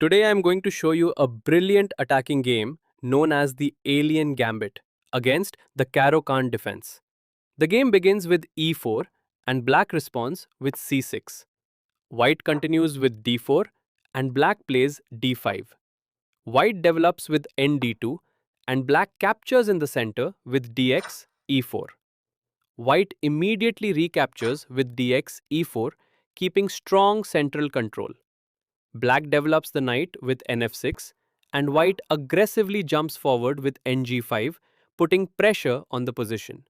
Today I am going to show you a brilliant attacking game known as the Alien Gambit against the Caro-Kann defense. The game begins with e4 and black responds with c6. White continues with d4 and black plays d5. White develops with nd2 and black captures in the center with dx e4. White immediately recaptures with dx e4, keeping strong central control. Black develops the knight with nf6 and white aggressively jumps forward with ng5, putting pressure on the position.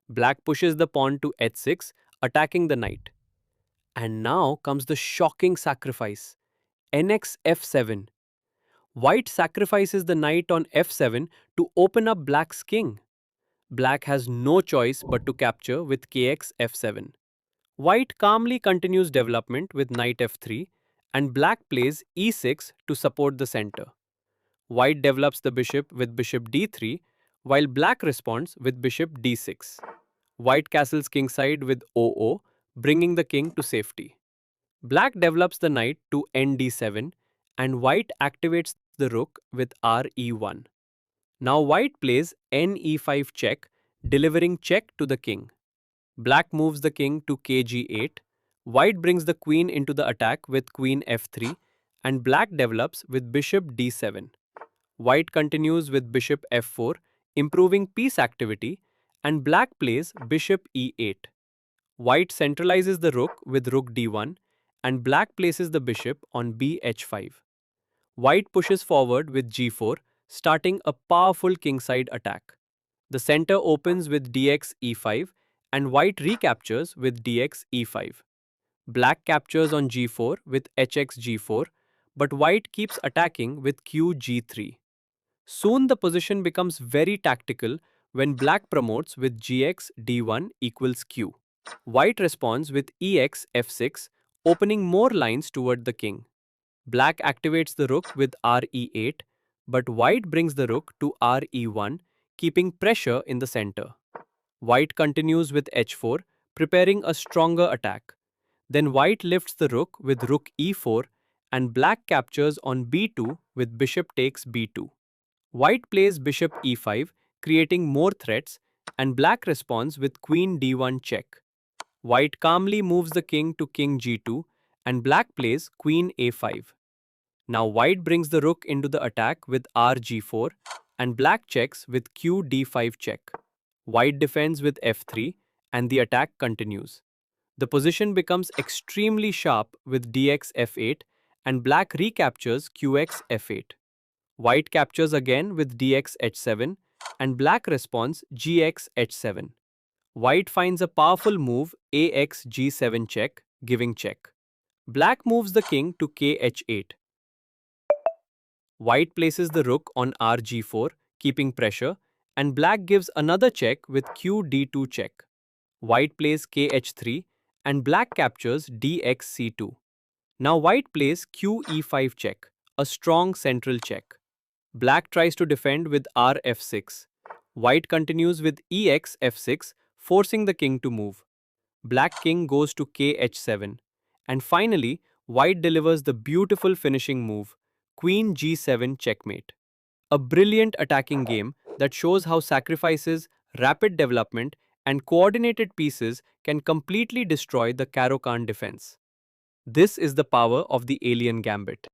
Black pushes the pawn to h6, attacking the knight. And now comes the shocking sacrifice. Nx f7. White sacrifices the knight on f7 to open up black's king. Black has no choice but to capture with kx f7. White calmly continues development with knight f3 and black plays e6 to support the center. White develops the bishop with bishop d3 while black responds with bishop d6. White castles kingside with oo, bringing the king to safety. Black develops the knight to nd7 and white activates the rook with re1. Now white plays ne5 check, delivering check to the king. Black moves the king to kg8, white brings the queen into the attack with queen f3, and black develops with bishop d7. White continues with bishop f4, improving piece activity, and black plays bishop e8. White centralizes the rook with rook d1, and black places the bishop on bh5. White pushes forward with g4, starting a powerful kingside attack. The center opens with dx e5 and white recaptures with dx e5. Black captures on g4 with hx g4, but white keeps attacking with q g3. Soon the position becomes very tactical when black promotes with gx d1 equals q. White responds with ex f6, opening more lines toward the king. Black activates the rook with re8, but white brings the rook to re1, keeping pressure in the center. White continues with h4, preparing a stronger attack. Then white lifts the rook with rook e4 and black captures on b2 with bishop takes b2. White plays bishop e5, creating more threats, and black responds with queen d1 check. White calmly moves the king to king g2 and black plays queen a5. Now white brings the rook into the attack with rg4 and black checks with q d5 check. White defends with f3 and the attack continues. The position becomes extremely sharp with dx f8 and black recaptures qx f8. White captures again with dx h7 and black responds gx h7. White finds a powerful move ax g7 check, giving check. Black moves the king to kh8. White places the rook on rg4, keeping pressure, and black gives another check with q d2 check. White plays kh3 and black captures dxc2. Now white plays q e5 check, a strong central check. Black tries to defend with rf6. White continues with ex f6, forcing the king to move. Black king goes to kh7. And finally, white delivers the beautiful finishing move, queen g7 checkmate. A brilliant attacking game that shows how sacrifices, rapid development, and coordinated pieces can completely destroy the Caro-Kann defense. This is the power of the Alien Gambit.